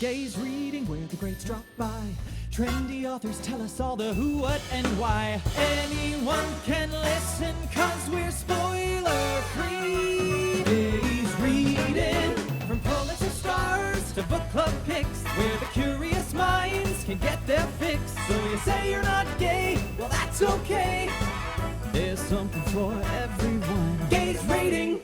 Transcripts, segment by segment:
Gaze reading where the greats drop by. Trendy authors tell us all the who, what, and why. Anyone can listen, cause we're spoiler free. Gaze reading, from Pulitzer stars to book club picks, where the curious minds can get their fix. So you say you're not gay, well that's okay. There's something for everyone. Gaze reading.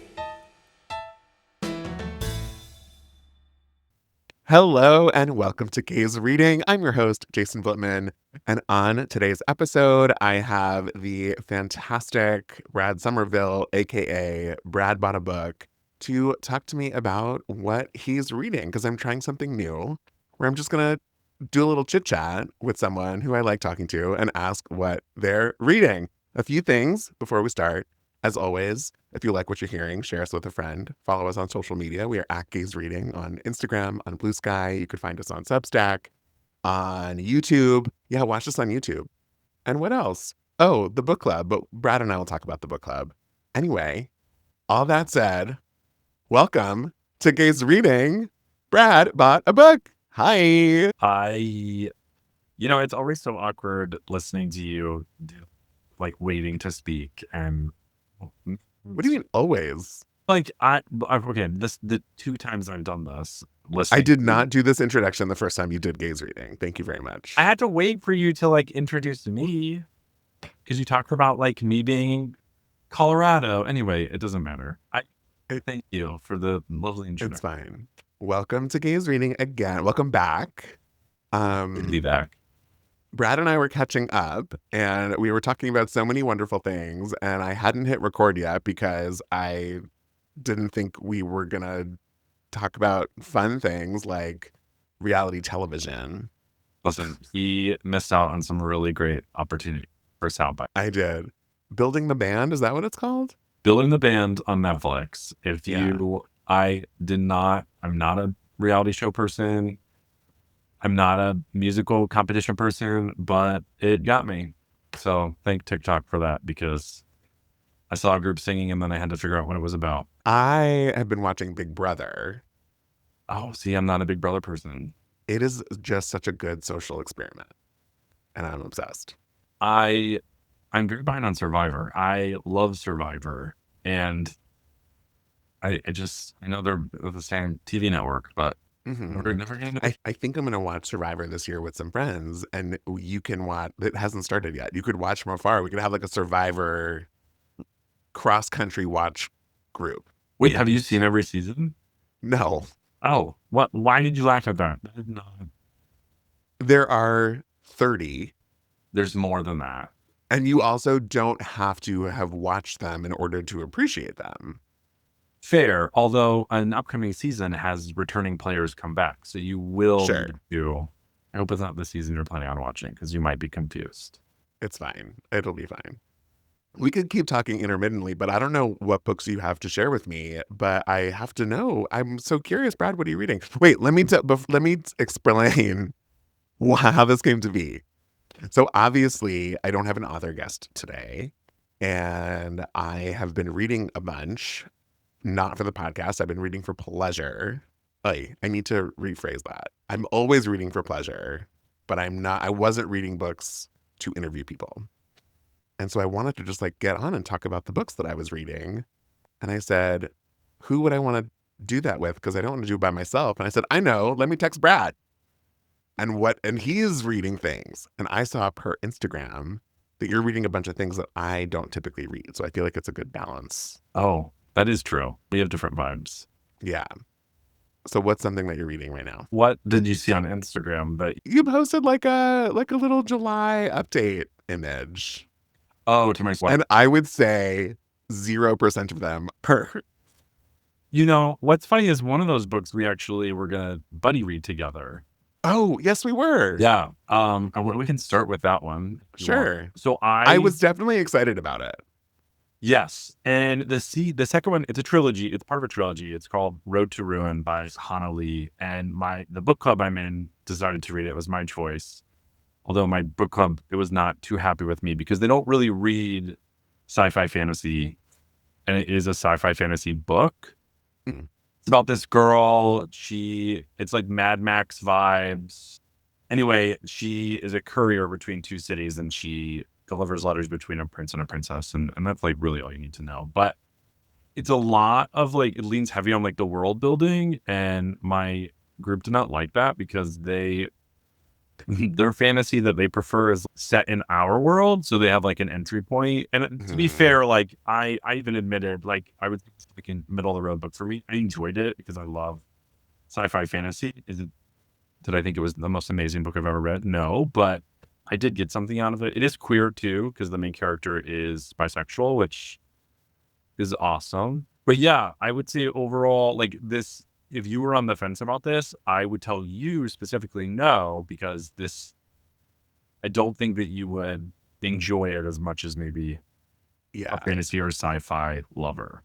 Hello and welcome to Gaze Reading. I'm your host, Jason Blitman. And on today's episode, I have the fantastic Brad Summerville, aka Brad Bought a Book, to talk to me about what he's reading, because I'm trying something new where I'm just going to do a little chit chat with someone who I like talking to and ask what they're reading. A few things before we start. As always, if you like what you're hearing, share us with a friend. Follow us on social media. We are at Gaze Reading on Instagram, on Bluesky. You could find us on SUBSTACK, on YouTube. Yeah, watch us on YouTube. And what else? Oh, the book club. But Brad and I will talk about the book club. Anyway, all that said, welcome to Gaze Reading. Brad bought a book. Hi. It's always so awkward listening to you, like waiting to speak. And What do you mean always? The two times I've done this, listening. I did not do this introduction the first time you did Gaze Reading. Thank you very much. I had to wait for you to introduce me because you talked about me being in Colorado. Anyway, it doesn't matter. I thank you for the lovely introduction. It's fine. Welcome to Gaze Reading again. Welcome back. Good to be back. Brad and I were catching up and we were talking about so many wonderful things, and I hadn't hit record yet because I didn't think we were going to talk about fun things like reality television. Listen, he missed out on some really great opportunity for soundbite. I did. Building the Band, is that what it's called? Building the Band on Netflix. I'm not a reality show person. I'm not a musical competition person, but it got me. So thank TikTok for that, because I saw a group singing and then I had to figure out what it was about. I have been watching Big Brother. Oh, see, I'm not a Big Brother person. It is just such a good social experiment, and I'm obsessed. I'm very behind on Survivor. I love Survivor, and I know they're the same TV network, but we're never gonna. I think I'm going to watch Survivor this year with some friends, and you can watch. It hasn't started yet. You could watch from afar. We could have a Survivor cross-country watch group. Wait, have you seen every season? No. Oh, what? Why did you laugh at that? No. There are 30. There's more than that. And you also don't have to have watched them in order to appreciate them. Fair, although an upcoming season has returning players come back, so you will do. I hope it's not the season you're planning on watching, because you might be confused. It's fine. It'll be fine. We could keep talking intermittently, but I don't know what books you have to share with me. But I have to know. I'm so curious, Brad. What are you reading? Wait, let me explain how this came to be. So obviously, I don't have an author guest today, and I have been reading a bunch. Not for the podcast. I've been reading for pleasure. I need to rephrase that. I'm always reading for pleasure, but I wasn't reading books to interview people. And so I wanted to just get on and talk about the books that I was reading. And I said, who would I want to do that with? Because I don't want to do it by myself. And I said, I know, let me text Brad. And he is reading things. And I saw per Instagram that you're reading a bunch of things that I don't typically read. So I feel like it's a good balance. Oh, that is true. We have different vibes. Yeah. So what's something that you're reading right now? What did you see on Instagram that you posted a little July update image? Oh, to my sweat. And I would say 0% of them are. What's funny is one of those books we actually were gonna buddy read together. Oh, yes, we were. Yeah. We can start with that one. Sure. So I was definitely excited about it. Yes. And the second one, it's a trilogy. It's part of a trilogy. It's called Road to Ruin by Hana. And the book club I'm in decided to read it. It was my choice. Although my book club, it was not too happy with me because they don't really read sci-fi fantasy. And it is a sci-fi fantasy book. about this girl. It's like Mad Max vibes. Anyway, she is a courier between two cities, and she delivers letters between a prince and a princess, and that's like really all you need to know. But it's a lot of like, it leans heavy on like the world building, and my group did not like that because their fantasy that they prefer is set in our world, so they have like an entry point. And to be fair, like I even admitted, like I was like in middle of the road, but for me, I enjoyed it because I love sci-fi fantasy. Did I think it was the most amazing book I've ever read? No, but I did get something out of it. It is queer too, because the main character is bisexual, which is awesome. But yeah, I would say overall, like this, if you were on the fence about this, I would tell you specifically no, because I don't think that you would enjoy it as much as maybe Yeah, a fantasy or sci-fi lover.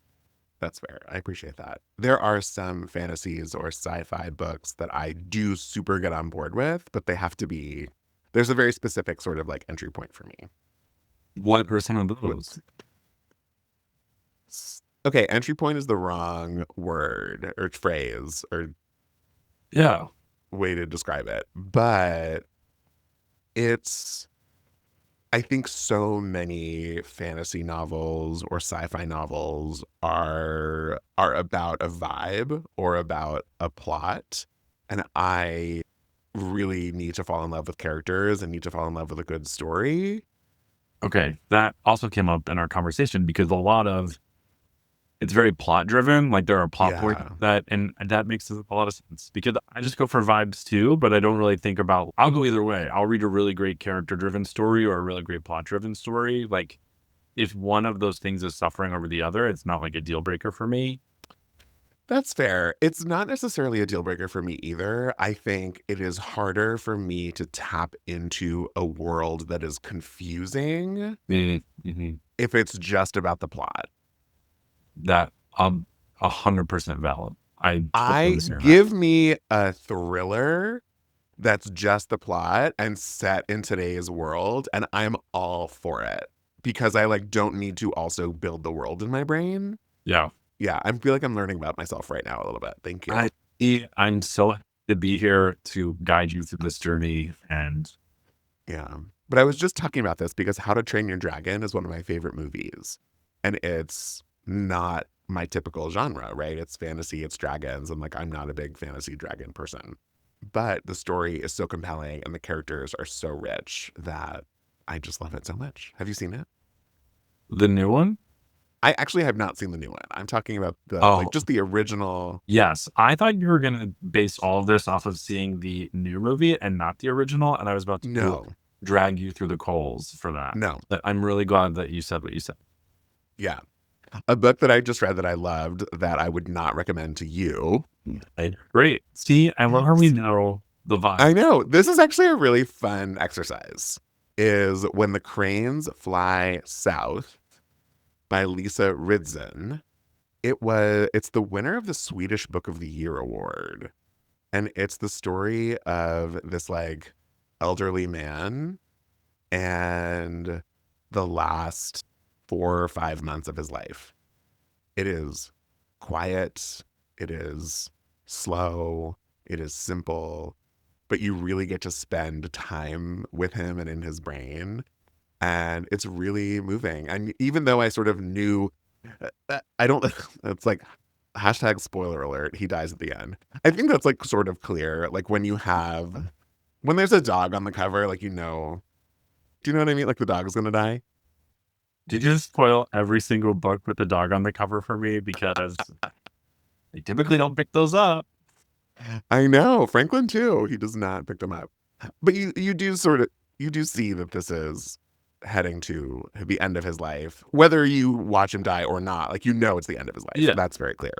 that's fair. I appreciate that. There are some fantasies or sci-fi books that I do super get on board with, but they have to be, there's a very specific sort of like entry point for me. What are some of those? Okay, entry point is the wrong word or phrase or Yeah. way to describe it, but it's, I think so many fantasy novels or sci-fi novels are about a vibe or about a plot, and I really need to fall in love with characters and need to fall in love with a good story. Okay. That also came up in our conversation because it's very plot driven. Like there are plot points and that makes a lot of sense because I just go for vibes too, but I don't really think about, I'll go either way. I'll read a really great character driven story or a really great plot driven story. Like if one of those things is suffering over the other, it's not like a deal breaker for me. That's fair. It's not necessarily a deal breaker for me either. I think it is harder for me to tap into a world that is confusing if it's just about the plot. That 100% valid. I give me a thriller that's just the plot and set in today's world, and I'm all for it because I like don't need to also build the world in my brain. Yeah. Yeah, I feel like I'm learning about myself right now a little bit. Thank you. I'm so happy to be here to guide you through this journey. And yeah, but I was just talking about this because How to Train Your Dragon is one of my favorite movies, and it's not my typical genre, right? It's fantasy, it's dragons, and like I'm not a big fantasy dragon person, but the story is so compelling and the characters are so rich that I just love it so much. Have you seen it? The new one? I actually have not seen the new one. I'm talking about like just the original. Yes. I thought you were going to base all of this off of seeing the new movie and not the original. And I was about to drag you through the coals for that. No. But I'm really glad that you said what you said. Yeah. A book that I just read that I loved that I would not recommend to you. Great. See, I love how we know the vibe. I know. This is actually a really fun exercise. Is When the Cranes Fly South by Lisa Ridson. It's the winner of the Swedish Book of the Year award. And it's the story of this like elderly man and the last 4 or 5 months of his life. It is quiet, it is slow, it is simple, but you really get to spend time with him and in his brain. And it's really moving. And even though I sort of knew, it's like hashtag spoiler alert, he dies at the end. I think that's like sort of clear. Like when there's a dog on the cover, like, do you know what I mean? Like the dog is going to die. Did you just spoil every single book with the dog on the cover for me? Because they typically don't pick those up. I know. Franklin too. He does not pick them up. But you do see that this is heading to the end of his life, whether you watch him die or not. Like, it's the end of his life. Yeah. That's very clear.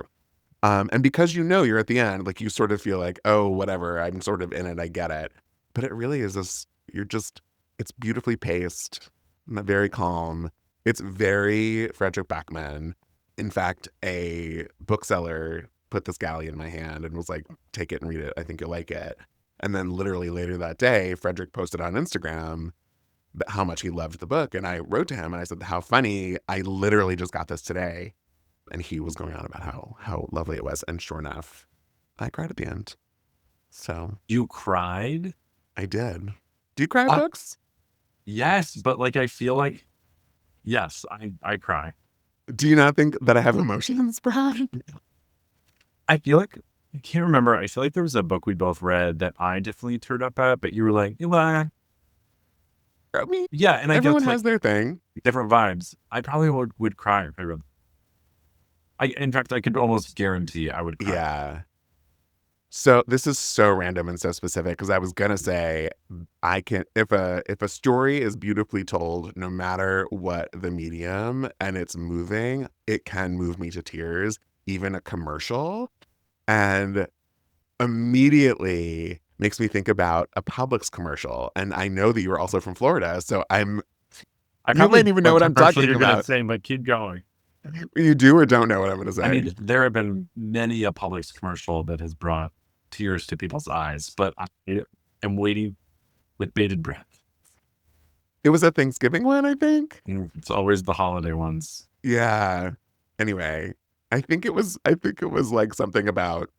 And because you're at the end, like you sort of feel like, oh, whatever, I'm sort of in it, I get it. But it really is it's beautifully paced, very calm. It's very Frederick Backman. In fact, a bookseller put this galley in my hand and was like, take it and read it. I think you'll like it. And then literally later that day, Frederick posted on Instagram how much he loved the book. And I wrote to him and I said, how funny. I literally just got this today. And he was going on about how lovely it was. And sure enough, I cried at the end. So You cried? I did. Do you cry at Uh, books? Yes, but like I feel like yes, I cry. Do you not think that I have emotions, Brad? I feel like I can't remember. I feel like there was a book we both read that I definitely teared up at, but you were like, well, I mean, yeah, and I everyone guess like has their thing. different vibes. I probably would cry if I read. In fact, I could almost guarantee I would cry. Yeah. So this is so random and so specific because I was gonna say I can if a story is beautifully told, no matter what the medium, and it's moving, it can move me to tears, even a commercial. And immediately makes me think about a Publix commercial. And I know that you are also from Florida, so I you probably might even know what I'm commercially talking you're gonna about. say, but keep going. You do or don't know what I'm gonna I say. mean, there have been many a Publix commercial that has brought tears to people's eyes, but I am waiting with bated breath. It was a Thanksgiving one, I think. It's always the holiday ones. Yeah. Anyway, I think it was like something about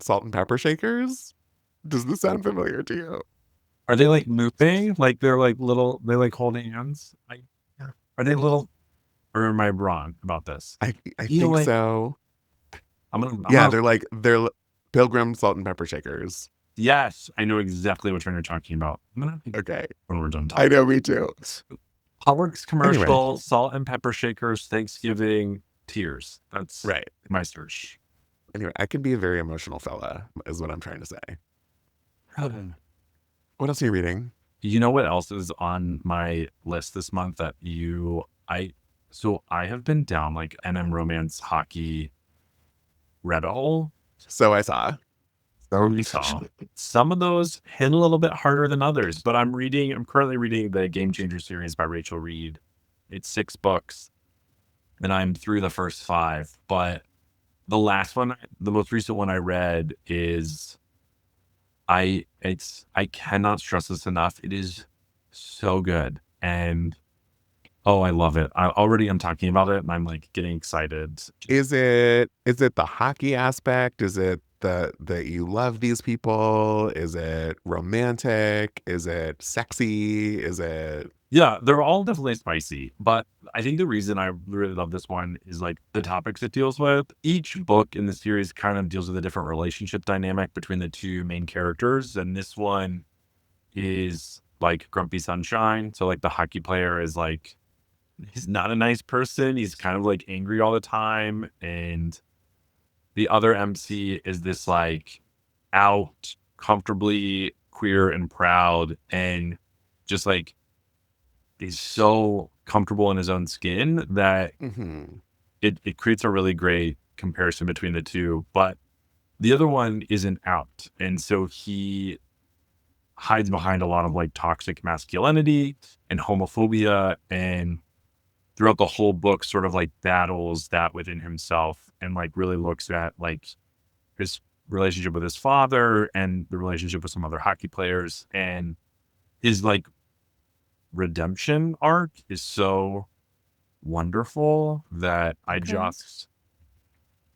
salt and pepper shakers. Does this sound familiar to you? Are they like moving? Like they're like little, they like holding hands? Are they little, or am I wrong about this? I You know think what? so. I'm Yeah, gonna, they're Pilgrim salt and pepper shakers. yes, I know exactly which one you're talking about. I'm gonna think Okay. when we're done I talking. know, me too. Publix Anyway, commercial, salt and pepper shakers, Thanksgiving, tears. That's right. my search. Anyway, I can be a very emotional fella, is what I'm trying to say. What else are you reading? You know what else is on my list this month that so I have been down like NM romance hockey rabbit hole. So I saw. So we saw some of those hit a little bit harder than others, but I'm currently reading the Game Changer series by Rachel Reed. It's 6 books and I'm through the first 5, but the last one, the most recent one I read is I cannot stress this enough. It is so good. And oh, I love it. I'm talking about it and I'm like getting excited. Is it the hockey aspect? Is it that you love these people? Is it romantic? Is it sexy? Is it Yeah, they're all definitely spicy, but I think the reason I really love this one is like the topics it deals with. Each book in the series kind of deals with a different relationship dynamic between the two main characters. And this one is like Grumpy Sunshine. So like the hockey player is like, he's not a nice person. He's kind of like angry all the time. And the other MC is this like out, comfortably queer and proud, and just like he's so comfortable in his own skin that mhm. it creates a really great comparison between the two. But the other one isn't out. And so he hides behind a lot of like toxic masculinity and homophobia, and throughout the whole book sort of like battles that within himself and like really looks at like his relationship with his father and the relationship with some other hockey players, and his like redemption arc is so wonderful that Okay.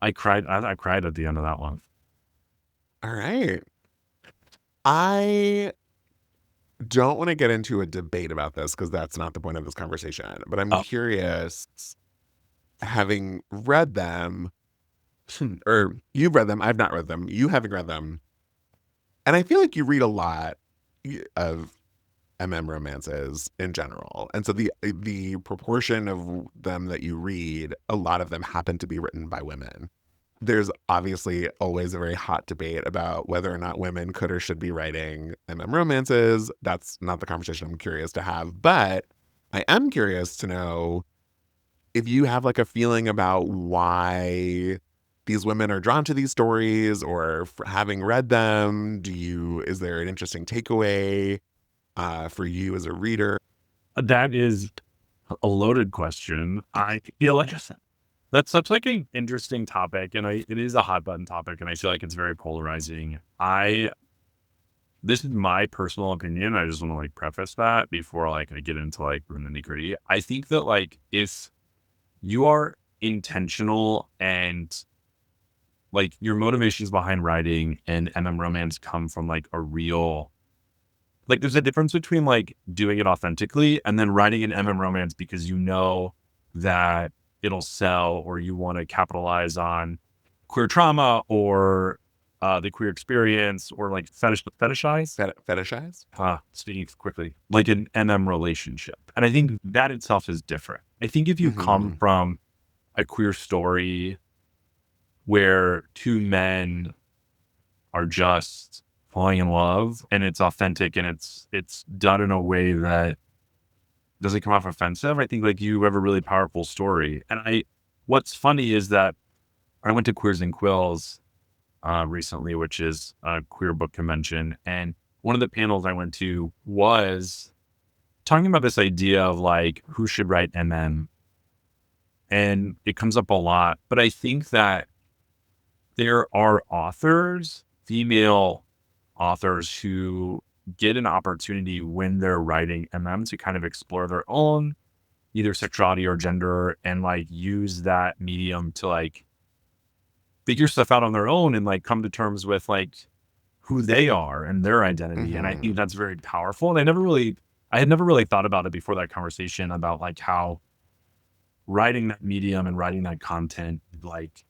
I cried. I cried at the end of that one. All right. I don't want to get into a debate about this because that's not the point of this conversation. But I'm Oh, curious, having read them, or you've read them, I've not read them, you haven't read them. And I feel like you read a lot of MM romances in general. And so the proportion of them that you read, a lot of them happen to be written by women. There's obviously always a very hot debate about whether or not women could or should be writing MM romances. That's not the conversation I'm curious to have, but I am curious to know if you have like a feeling about why these women are drawn to these stories, or having read them, is there an interesting takeaway for you as a reader? that is a loaded question. I feel like that's such like an interesting topic, and it is a hot button topic, and I feel like it's very polarizing. This is my personal opinion. I just want to like preface that before like I get into like the nitty gritty. I think that like if you are intentional and like your motivations behind writing and romance come from like a real, like there's a difference between like doing it authentically and then writing an romance because you know that it'll sell or you want to capitalize on queer trauma or the queer experience or like fetishize. Fetishize? Speaking quickly, like an relationship. And I think that itself is different. I think if you come from a queer story where two men are just falling in love and it's authentic and it's done in a way that doesn't come off offensive, I think like you have a really powerful story. And what's funny is that I went to Queers and Quills recently, which is a queer book convention. And one of the panels I went to was talking about this idea of like, who should write MM? And it comes up a lot, but I think that there are authors, female authors, who get an opportunity when they're writing MM to kind of explore their own either sexuality or gender and like use that medium to like figure stuff out on their own and like come to terms with like who they are and their identity. And I think that's very powerful. And I had never really thought about it before that conversation about like how writing that medium and writing that content, like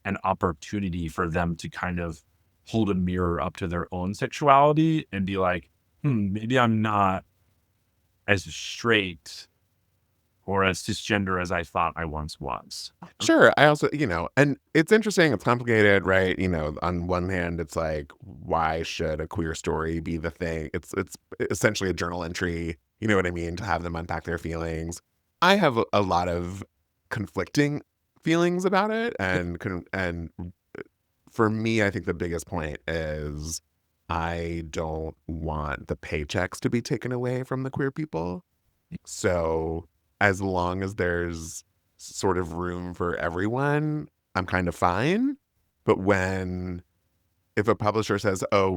an opportunity for them to kind of hold a mirror up to their own sexuality and be like, maybe I'm not as straight or as cisgender as I thought I once was. Sure. I also, and it's interesting. It's complicated, right? On one hand, it's like, why should a queer story be the thing? It's essentially a journal entry. You know what I mean? To have them unpack their feelings. I have a lot of conflicting feelings about it, and for me, I think the biggest point is I don't want the paychecks to be taken away from the queer people. So as long as there's sort of room for everyone, I'm kind of fine. But if a publisher says, oh,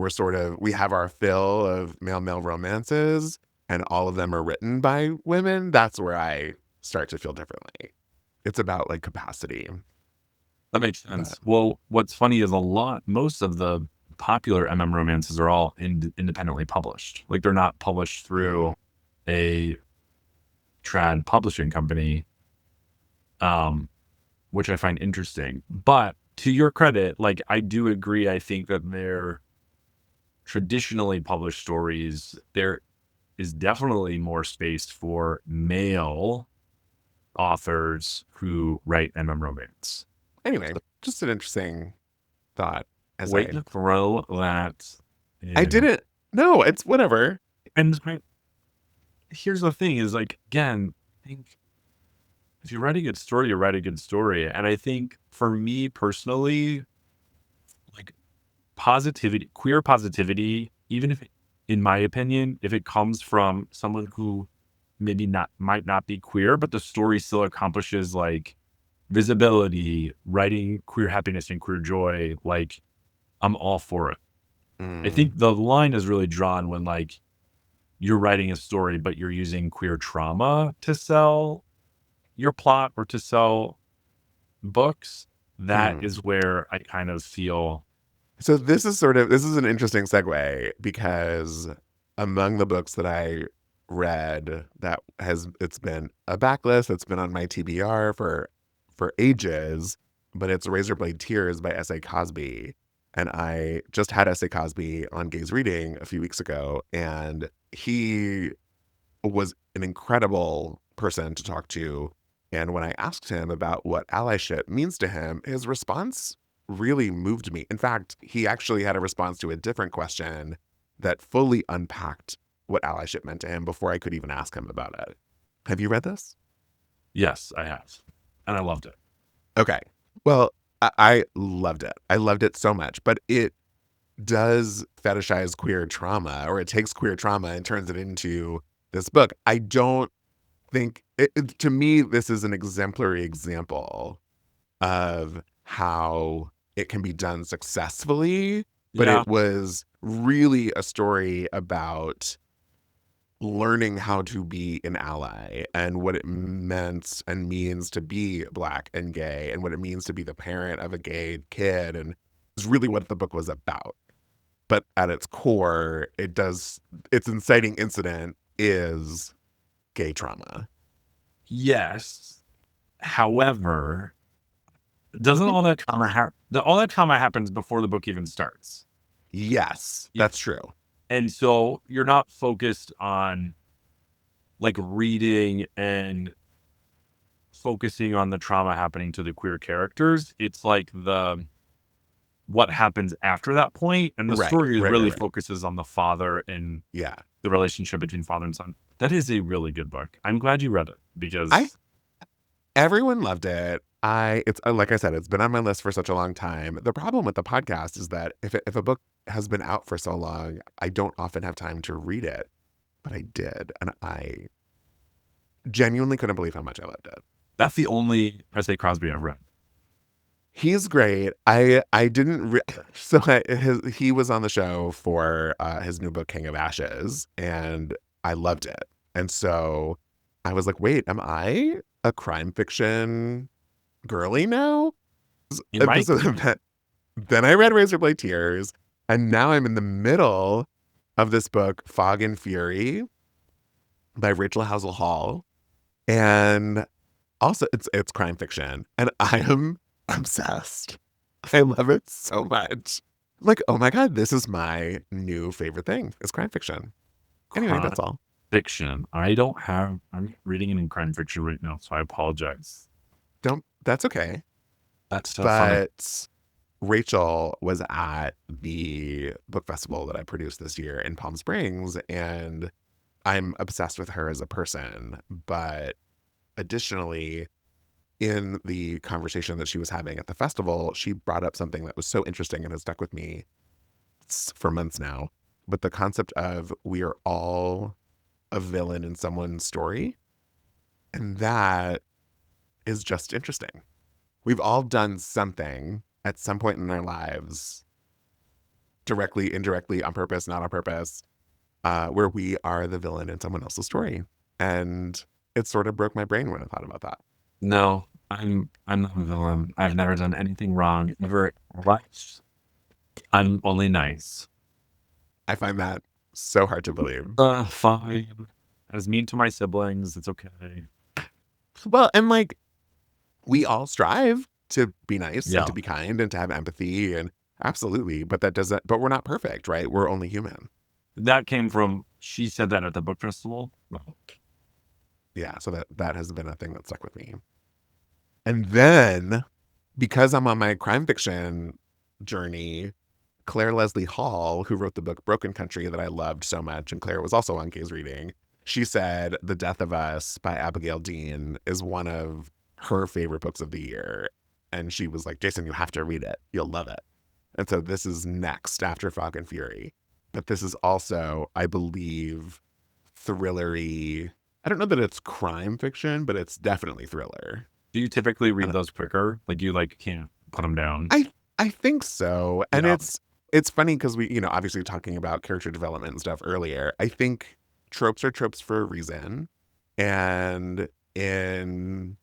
we have our fill of male romances and all of them are written by women, that's where I start to feel differently. It's about like capacity. That makes sense. Well, what's funny is most of the popular romances are all independently published. Like they're not published through a trad publishing company, which I find interesting. But to your credit, like I do agree. I think that they're traditionally published stories. There is definitely more space for male authors who write romance. Anyway, just an interesting thought. Wait to throw that in. I didn't. No, it's whatever. And here's the thing is like, again, I think if you write a good story, you write a good story. And I think for me personally, like queer positivity, even if, in my opinion, if it comes from someone who might not be queer, but the story still accomplishes like visibility, writing queer happiness and queer joy, like I'm all for it. I think the line is really drawn when like you're writing a story, but you're using queer trauma to sell your plot or to sell books. That is where I kind of feel. So this is an interesting segue because among the books that I read it's been a backlist that's been on my TBR for ages, but it's Razorblade Tears by S.A. Cosby. And I just had S.A. Cosby on Gays Reading a few weeks ago, and he was an incredible person to talk to. And when I asked him about what allyship means to him, his response really moved me. In fact, he actually had a response to a different question that fully unpacked what allyship meant to him before I could even ask him about it. Have you read this? Yes, I have. And I loved it. Okay. Well, I loved it. I loved it so much. But it does fetishize queer trauma, or it takes queer trauma and turns it into this book. I don't think, to me, this is an exemplary example of how it can be done successfully. But it was really a story about learning how to be an ally and what it meant and means to be Black and gay and what it means to be the parent of a gay kid. And it's really what the book was about. But at its core, its inciting incident is gay trauma. Yes. However, doesn't all that trauma happens before the book even starts? Yes, that's true. And so you're not focused on like reading and focusing on the trauma happening to the queer characters. It's like what happens after that point, and the story really focuses on the father and the relationship between father and son. That is a really good book. I'm glad you read it because everyone loved it. It's like I said, it's been on my list for such a long time. The problem with the podcast is that if a book has been out for so long, I don't often have time to read it, but I did, and I genuinely couldn't believe how much I loved it. That's the only S.A. Crosby I've read. He's great. I didn't he was on the show for his new book King of Ashes, and I loved it. And so I was like, wait, am I a crime fiction girly now? Then I read Razorblade Tears, and now I'm in the middle of this book, Fog and Fury, by Rachel Housel Hall, and also it's crime fiction, and I am obsessed. I love it so much. Like, oh my God, this is my new favorite thing. It's crime fiction. Anyway, that's all. Fiction. I'm reading it in crime fiction right now, so I apologize. That's okay. That's so funny. But Rachel was at the book festival that I produced this year in Palm Springs, and I'm obsessed with her as a person. But additionally, in the conversation that she was having at the festival, she brought up something that was so interesting and has stuck with me for months now. But the concept of we are all a villain in someone's story. And that is just interesting. We've all done something at some point in our lives, directly, indirectly, on purpose, not on purpose, where we are the villain in someone else's story. And it sort of broke my brain when I thought about that. No, I'm not a villain. I've never done anything wrong ever. I'm only nice. I find that so hard to believe. Fine. I was mean to my siblings. It's okay. Well, and like, we all strive to be nice and to be kind and to have empathy, and absolutely, but we're not perfect, right? We're only human. That came from, she said that at the book festival. Yeah, so that has been a thing that stuck with me. And then, because I'm on my crime fiction journey, Claire Leslie Hall, who wrote the book Broken Country that I loved so much, and Claire was also on Gaze Reading, she said The Death of Us by Abigail Dean is one of her favorite books of the year. And she was like, Jason, you have to read it. You'll love it. And so this is next after Fog and Fury. But this is also, I believe, thrillery. I don't know that it's crime fiction, but it's definitely thriller. Do you typically read those quicker? Like, you can't put them down? I think so. And it's funny because we, obviously talking about character development and stuff earlier, I think tropes are tropes for a reason. And in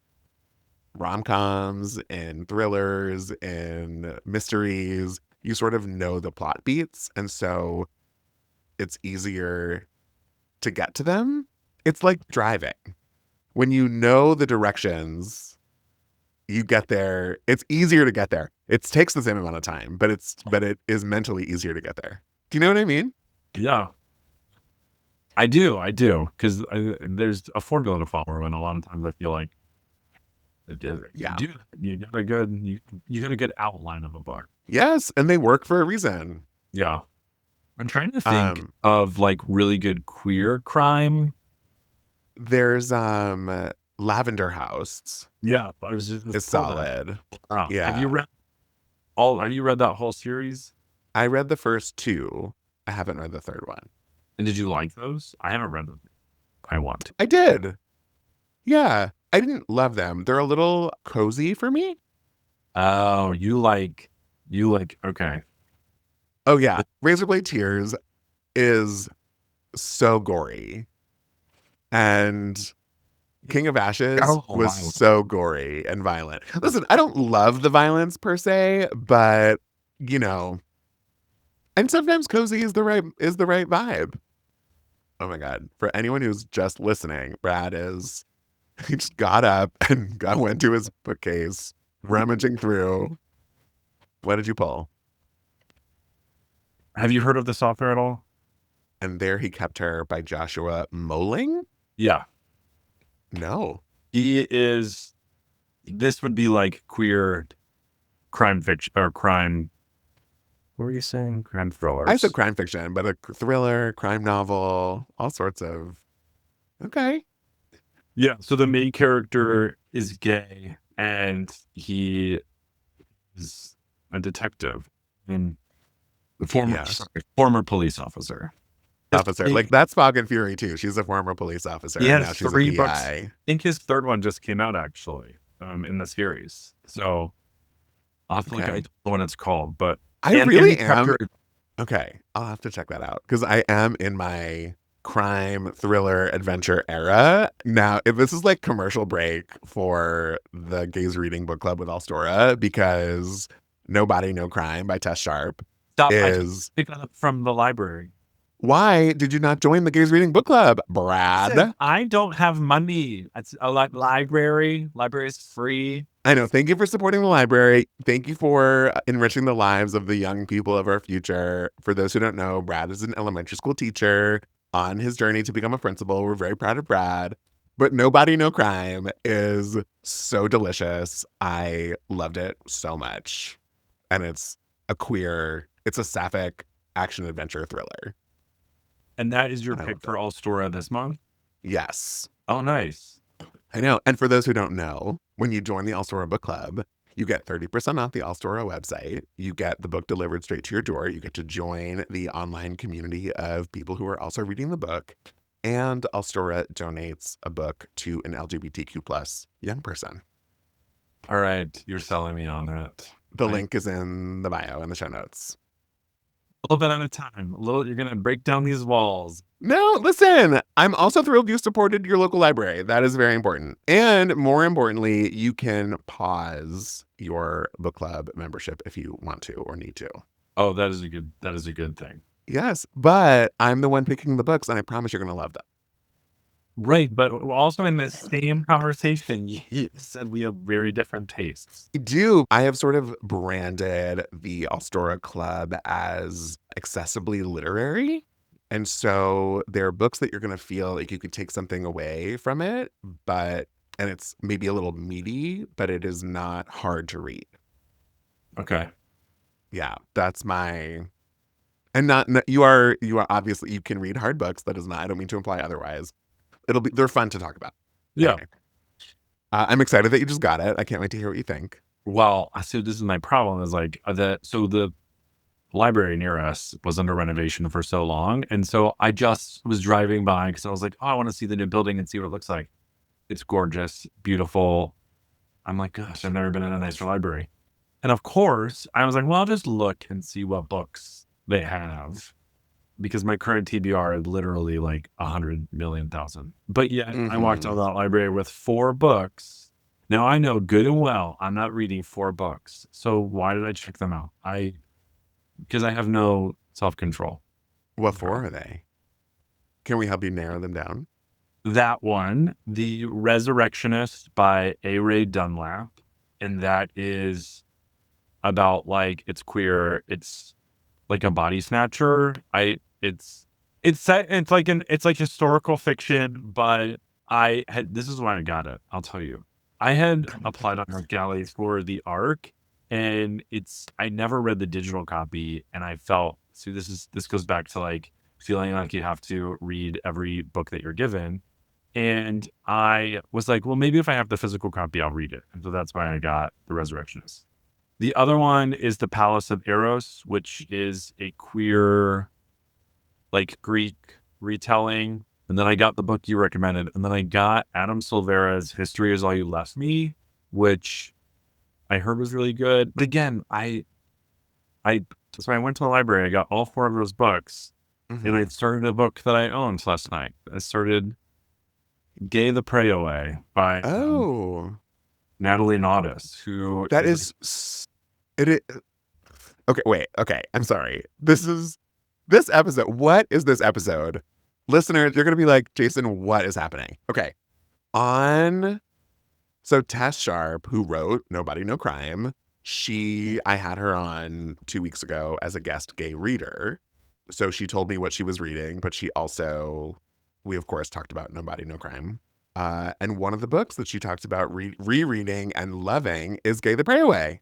rom-coms and thrillers and mysteries, you sort of know the plot beats. And so it's easier to get to them. It's like driving. When you know the directions, you get there. It's easier to get there. It takes the same amount of time, but it is mentally easier to get there. Do you know what I mean? Yeah. I do. Because there's a formula to follow, and a lot of times I feel like you got a good outline of a book. Yes, and they work for a reason. Yeah. I'm trying to think of like really good queer crime. There's Lavender House. Yeah, it's solid. Oh, yeah. Have you read that whole series? I read the first two. I haven't read the third one. And did you like those? I haven't read them. I want to. I did. Yeah. I didn't love them. They're a little cozy for me. Oh, you like, okay. Oh, yeah. Razorblade Tears is so gory. And King of Ashes Oh, was violent. so gory and violent. Listen, I don't love the violence per se, but you know, and sometimes cozy is the right vibe. Oh my god! For anyone who's just listening, Brad is he just got up and went to his bookcase, rummaging through. What did you pull? Have you heard of this author at all? And there he kept her by Joshua Moling. Yeah. No. He is, this would be like queer crime fiction or crime. What were you saying? Crime thrillers. I said crime fiction, but a thriller, crime novel, all sorts of. Okay. Yeah. So the main character is gay and he is a detective and the Yes. former police officer. Officer. Like that's Fog and Fury too. She's a former police officer. He And has now she's 3 a books. PI. I think his 3rd one just came out actually in the series. So I'll have to look at the one it's called. But I really am. chapter, Okay. I'll have to check that out because I am in my crime thriller adventure era. Now, if this is like commercial break for the Gays Reading Book Club with Alstora, because Nobody No Crime by Tess Sharp stop. I is. picked that up from the library. Why did you not join the Gays Reading Book Club, Brad? Listen, I don't have money. It's a library. Library is free. I know. Thank you for supporting the library. Thank you for enriching the lives of the young people of our future. For those who don't know, Brad is an elementary school teacher on his journey to become a principal. We're very proud of Brad. But Nobody No Crime is so delicious. I loved it so much. And it's a sapphic action adventure thriller. And that is your I pick love for that. Alstora this month? Yes. Oh, nice. I know. And for those who don't know, when you join the Alstora Book Club, you get 30% off the Alstora website. You get the book delivered straight to your door. You get to join the online community of people who are also reading the book. And Alstora donates a book to an LGBTQ plus young person. All right. You're selling me on that. The link is in the bio in the show notes. A little bit at a time. You're going to break down these walls. No, listen, I'm also thrilled you supported your local library. That is very important. And more importantly, you can pause your book club membership if you want to or need to. Oh, that is a good thing. Yes, but I'm the one picking the books and I promise you're going to love them. Right, but also in the same conversation, you said we have very different tastes. I do. I have sort of branded the Alstora Club as accessibly literary. And so there are books that you're going to feel like you could take something away from it, and it's maybe a little meaty, but it is not hard to read. Okay. Yeah, that's my. And not you are obviously you can read hard books. That is not. I don't mean to imply otherwise. They're fun to talk about. Yeah. Anyway. I'm excited that you just got it. I can't wait to hear what you think. Well, so this is my problem is like the library near us was under renovation for so long. And so I just was driving by because I was like, oh, I want to see the new building and see what it looks like. It's gorgeous, beautiful. I'm like, gosh, I've never been in a nicer library. And of course, I was like, well, I'll just look and see what books they have. Because my current TBR is literally like 100 million thousand. But yet I walked out of that library with 4 books. Now I know good and well I'm not reading 4 books. So why did I check them out? Because I have no self-control. What for are they? Can we help you narrow them down? That one, The Resurrectionist by A. Ray Dunlap. And that is about like, it's queer. It's like a body snatcher. It's like historical fiction, but this is why I got it. I'll tell you. I had applied on NerdGalley for the ARC, and I never read the digital copy, and I felt this goes back to like feeling like you have to read every book that you're given. And I was like, well, maybe if I have the physical copy, I'll read it. And so that's why I got The Resurrectionist. The other one is The Palace of Eros, which is a queer, like Greek retelling. And then I got the book you recommended. And then I got Adam Silvera's History Is All You Left Me, which I heard was really good. But again, so I went to the library. I got all 4 of those books. And I started a book that I owned last night. I started Gay the Prey Away by Oh, Natalie Naudus, who that is it. Okay, wait. Okay, I'm sorry. This episode. What is this episode? Listeners, you're gonna be like, Jason, what is happening? Okay, on. So Tess Sharp, who wrote Nobody No Crime, I had her on 2 weeks ago as a guest gay reader. So she told me what she was reading, but we of course talked about Nobody No Crime. And one of the books that she talks about rereading and loving is Gay the Prey Away.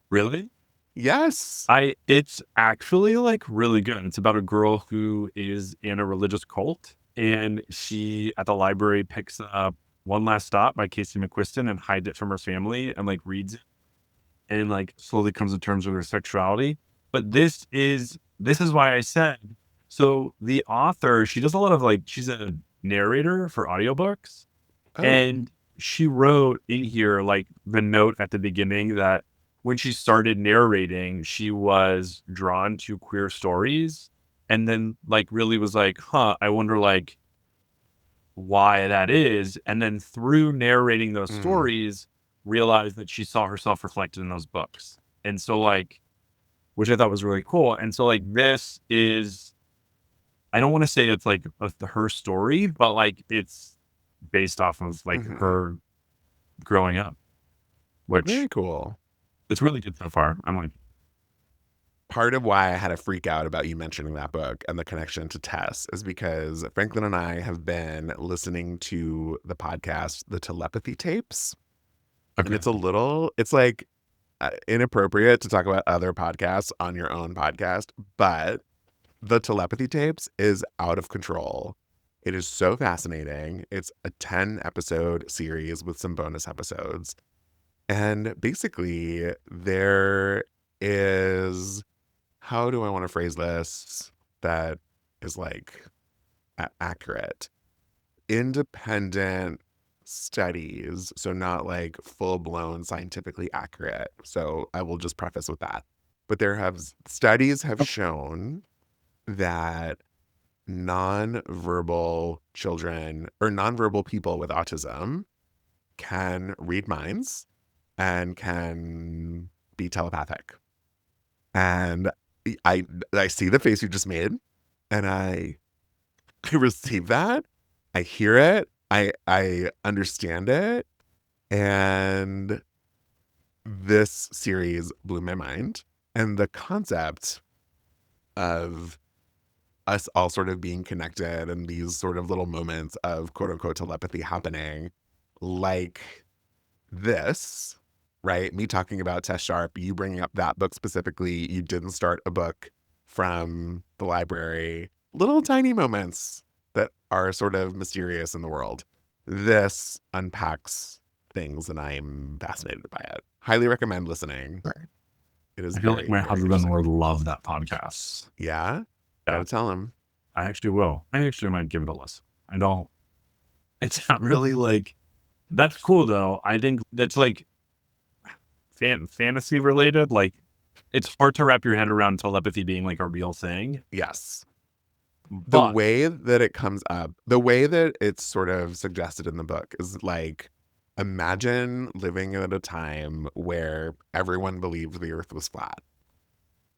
really. Yes. It's actually like really good. It's about a girl who is in a religious cult, and she at the library picks up One Last Stop by Casey McQuiston and hides it from her family and like reads it and like slowly comes to terms with her sexuality. But this is why I said, so the author, she does a lot of like, she's a narrator for audiobooks. Oh. And she wrote in here like the note at the beginning that when she started narrating, she was drawn to queer stories, and then like really was like, I wonder like why that is. And then through narrating those stories, realized that she saw herself reflected in those books. And so like, which I thought was really cool. And so like, this is, I don't want to say it's like her story, but like it's based off of like her growing up, which Very cool. It's really good so far. I'm like, part of why I had a freak out about you mentioning that book and the connection to Tess is because Franklin and I have been listening to the podcast, the Telepathy tapes. okay. And it's like inappropriate to talk about other podcasts on your own podcast, but the Telepathy tapes is out of control. It is so fascinating. It's a 10-episode series with some bonus episodes. And basically, there is, how do I want to phrase this that is like accurate? Independent studies, so not like full-blown scientifically accurate. So I will just preface with that. But studies have shown that nonverbal children or nonverbal people with autism can read minds and can be telepathic. And I see the face you just made, and I receive that. I hear it. I understand it. And this series blew my mind. And the concept of us all sort of being connected and these sort of little moments of quote unquote telepathy happening, like this, right? Me talking about Tess Sharp, you bringing up that book specifically. You didn't start a book from the library. Little tiny moments that are sort of mysterious in the world. This unpacks things, and I'm fascinated by it. Highly recommend listening. It is. I feel like my husband would love that podcast. Yeah? Gotta tell him. I actually will. I actually might give it a listen. I don't. It's not really like. That's cool though. I think that's like fantasy related. Like, it's hard to wrap your head around telepathy being like a real thing. Yes. But, the way that it comes up, the way that it's sort of suggested in the book is like, imagine living at a time where everyone believed the earth was flat.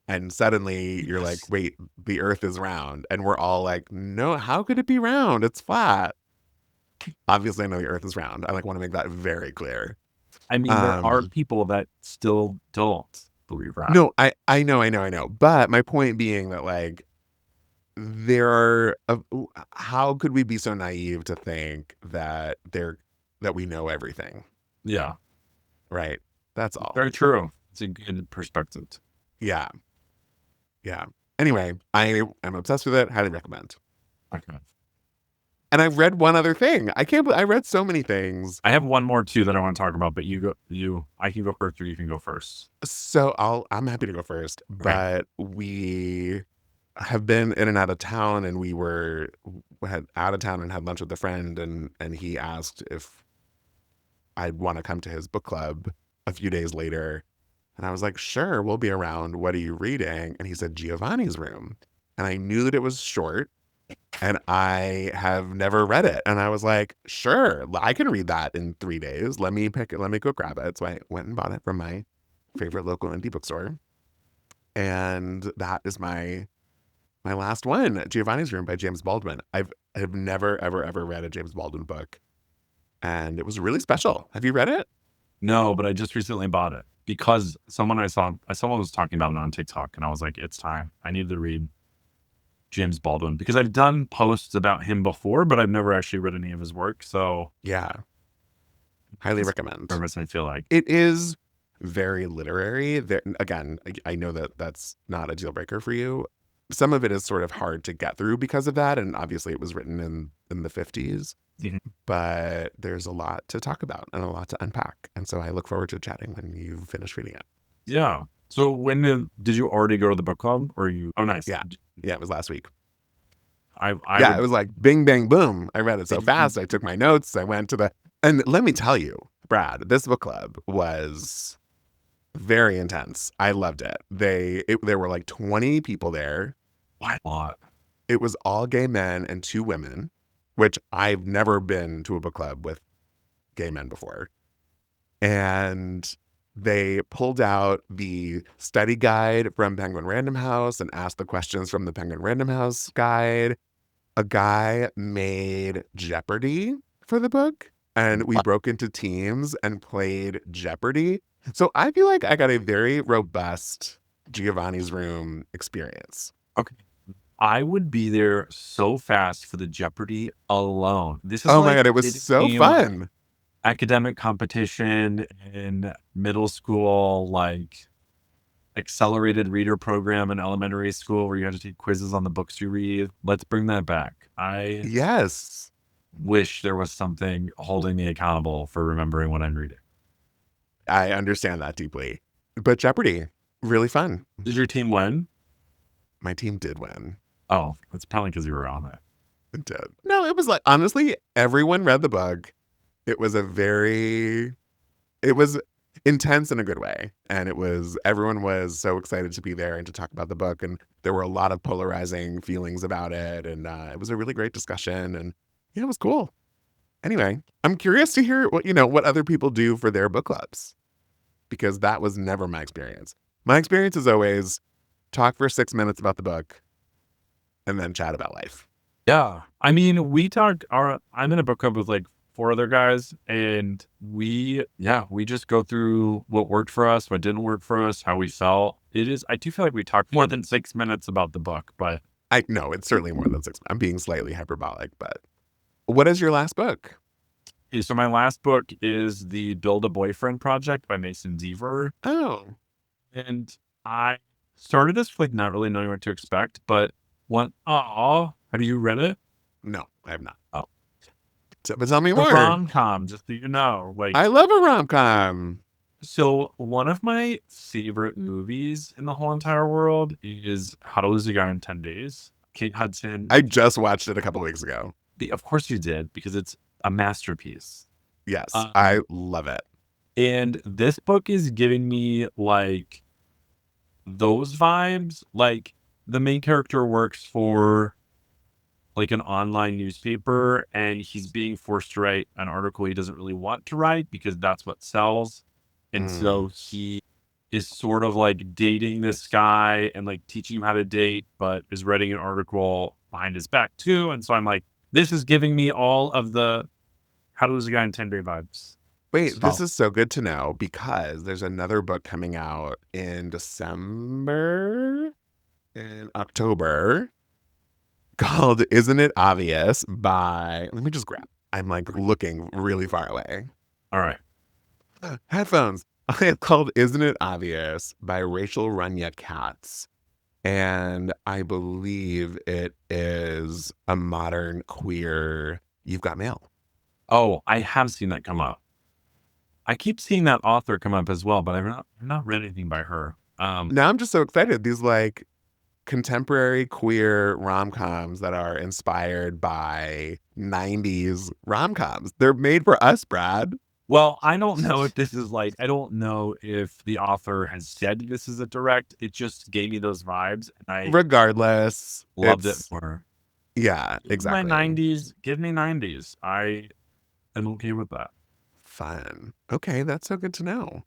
And suddenly you're like, wait, the earth is round. And we're all like, no, how could it be round? It's flat. Obviously, I know the earth is round. I like want to make that very clear. I mean, there are people that still don't believe that. No, I know. But my point being that like, how could we be so naive to think that we know everything? Yeah. Right. That's all. Very true. It's a good perspective. Yeah. Anyway, I am obsessed with it. Highly recommend. Okay. And I've read one other thing. I read so many things. I have one more too that I want to talk about, but I can go first or you can go first. So I'm happy to go first, but we have been in and out of town, and we had out of town and had lunch with a friend, and he asked if I'd want to come to his book club a few days later. And I was like, sure, we'll be around. What are you reading? And he said, Giovanni's Room. And I knew that it was short. And I have never read it. And I was like, sure, I can read that in 3 days. Let me pick it. Let me go grab it. So I went and bought it from my favorite local indie bookstore. And that is my last one, Giovanni's Room by James Baldwin. I've never, ever read a James Baldwin book. And it was really special. Have you read it? No, but I just recently bought it because someone was talking about it on TikTok, and I was like, it's time. I need to read James Baldwin because I've done posts about him before, but I've never actually read any of his work. So Yeah. Highly recommend. I feel like It is very literary. There, again, I know that that's not a deal breaker for you. Some of it is sort of hard to get through because of that. And obviously it was written in the 50s. Mhm. But there's a lot to talk about and a lot to unpack. And so I look forward to chatting when you finish reading it. Yeah. So when did you already go to the book club or you? Oh, nice. Yeah. Yeah, it was last week. It was like bing, bang, boom. I read it so fast. I took my notes. I went to and let me tell you, Brad, this book club was very intense. I loved it. There were like 20 people there. Why not? It was all gay men and 2 women, which I've never been to a book club with gay men before. And they pulled out the study guide from Penguin Random House and asked the questions from the Penguin Random House guide. A guy made Jeopardy for the book, and we broke into teams and played Jeopardy. So I feel like I got a very robust Giovanni's Room experience. Okay. I would be there so fast for the Jeopardy alone. This is Oh my God, it was so fun. Academic competition in middle school, like accelerated reader program in elementary school where you had to take quizzes on the books you read. Let's bring that back. I Yes. wish there was something holding me accountable for remembering what I'm reading. I understand that deeply. But Jeopardy, really fun. Did your team win? My team did win. Oh, it's probably because you were on it. It did. No, it was like, honestly, everyone read the book. It was intense in a good way. And everyone was so excited to be there and to talk about the book. And there were a lot of polarizing feelings about it. And it was a really great discussion. And yeah, it was cool. Anyway, I'm curious to hear what other people do for their book clubs, because that was never my experience. My experience is always talk for 6 minutes about the book and then chat about life. Yeah. I mean, I'm in a book club with like 4 other guys, and we just go through what worked for us, what didn't work for us, how we felt. I do feel like we talked more than 6 minutes about the book, but I know it's certainly more than 6. I'm being slightly hyperbolic, but what is your last book? so my last book is the Build a Boyfriend Project by Mason Deaver. Oh, And I started this like not really knowing what to expect, but have you read it? no, I have not. Oh. But tell me more. Rom-Com, just so you know. Like, I love a rom-com. so one of my favorite movies in the whole entire world is How to Lose a Guy in 10 Days. Kate Hudson. I just watched it a couple weeks ago. Of course you did, because it's a masterpiece. Yes, I love it. And this book is giving me like those vibes. Like the main character works for like an online newspaper, and he's being forced to write an article he doesn't really want to write because that's what sells. And so he is sort of like dating this guy and like teaching him how to date, but is writing an article behind his back too. And so I'm like, this is giving me all of the How to Lose a Guy in 10 Day vibes. Wait, this is so good to know, because there's another book coming out in October, called Isn't It Obvious by, let me just grab. I'm like looking really far away. All right. Headphones. It's called Isn't It Obvious by Rachel Runya Katz. And I believe it is a modern queer You've Got Mail. Oh, I have seen that come up. I keep seeing that author come up as well, but I've not read anything by her. Now I'm just so excited. These like contemporary queer rom-coms that are inspired by 90s rom-coms. They're made for us, Brad. Well, I don't know if this is like, I don't know if the author has said this is a direct. It just gave me those vibes, and I Regardless, loved it more. Yeah, exactly. My 90s, give me 90s. I am okay with that. Fun. Okay, that's so good to know.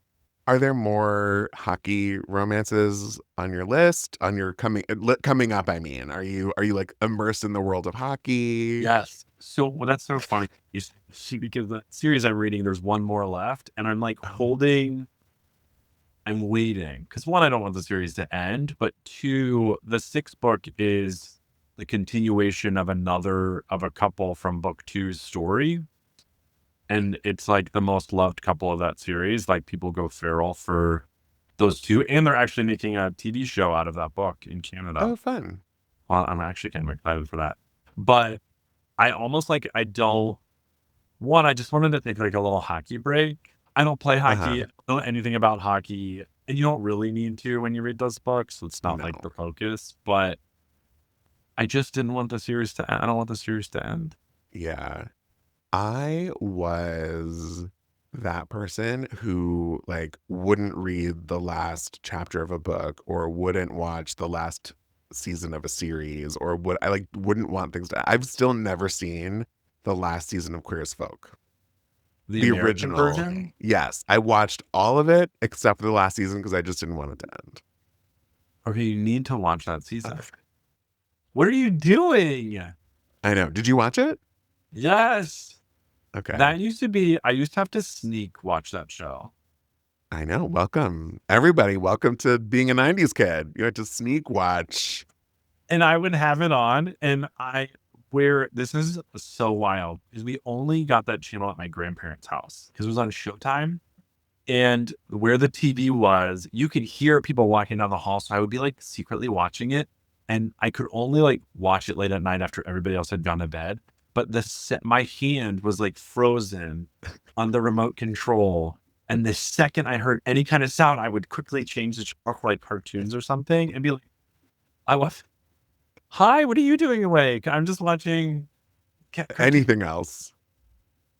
Are there more hockey romances on your list? On your coming up, I mean. Are you like immersed in the world of hockey? Yes. So well, that's so funny. See, because the series I'm reading, there's one more left, and I'm like I'm waiting. Because one, I don't want the series to end, but two, the sixth book is the continuation of a couple from book two's story. And it's like the most loved couple of that series. Like people go feral for those two. And they're actually making a TV show out of that book in Canada. Oh, fun. Well, I'm actually kind of excited for that. But I almost like, I just wanted to take like a little hockey break. I don't play hockey. I don't know anything about hockey. And you don't really need to when you read those books. So it's not like the focus. But I just didn't want the series to end. I don't want the series to end. Yeah. I was that person who like wouldn't read the last chapter of a book or wouldn't watch the last season of a series or wouldn't want things to. I've still never seen the last season of Queer as Folk. The original version? Yes, I watched all of it except for the last season because I just didn't want it to end. Okay, you need to watch that season. What are you doing? I know. Did you watch it? Yes. Okay. That used to be, I used to have to sneak watch that show. I know. Welcome, everybody. Welcome to being a 90s kid. You had to sneak watch. And I would have it on, and this is so wild, because we only got that channel at my grandparents' house, because it was on Showtime. And where the TV was, you could hear people walking down the hall. So I would be like secretly watching it. And I could only like watch it late at night after everybody else had gone to bed. But my hand was like frozen on the remote control. And the second I heard any kind of sound, I would quickly change the channel for like cartoons or something and be like, hi, what are you doing awake? I'm just watching anything else.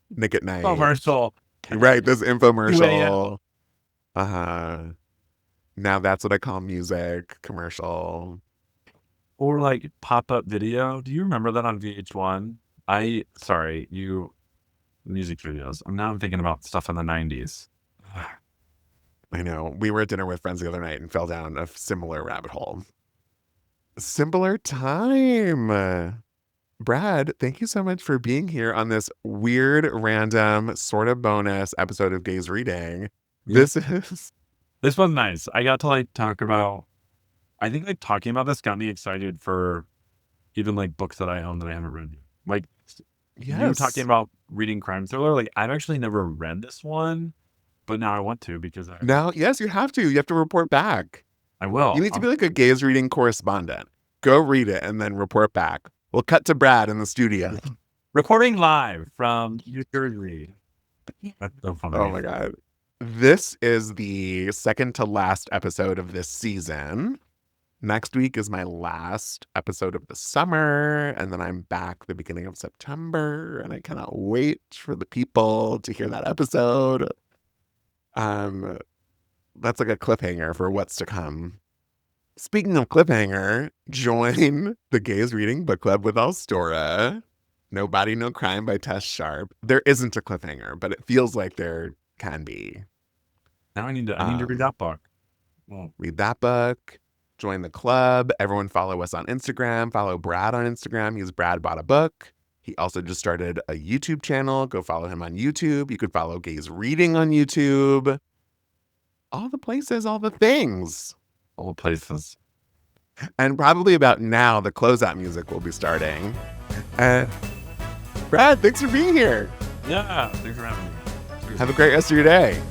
Nick at Night. Commercial. Right, this infomercial. Now that's what I call music commercial. Or like pop-up video. Do you remember that on VH1? Music videos. I'm thinking about stuff in the 90s. I know. We were at dinner with friends the other night and fell down a similar rabbit hole. Similar time. Brad, thank you so much for being here on this weird, random, sort of bonus episode of Gaze Reading. Yeah. This was nice. I got to like talk about, I think like talking about this got me excited for even like books that I own that I haven't read. Like you talking about reading crime thriller. Like I've actually never read this one, but now I want to because yes, you have to. You have to report back. I will. You need to be like a Gaze Reading correspondent. Go read it and then report back. We'll cut to Brad in the studio. Recording live from New Jersey. That's so funny. Oh my God. This is the second to last episode of this season. Next week is my last episode of the summer, and then I'm back the beginning of September, and I cannot wait for the people to hear that episode. That's like a cliffhanger for what's to come. Speaking of cliffhanger, join the Gaze Reading Book Club with Alstora. No Body, No Crime by Tess Sharp. There isn't a cliffhanger, but it feels like there can be. Now I need to read that book. Well, read that book. Join the club. Everyone follow us on Instagram. Follow Brad on Instagram. He's Brad Bought a Book. He also just started a YouTube channel. Go follow him on YouTube. You could follow Gaze Reading on YouTube. All the places, all the things. All the places. And probably about now, the closeout music will be starting. Brad, thanks for being here. Yeah, thanks for having me. Have a great rest of your day.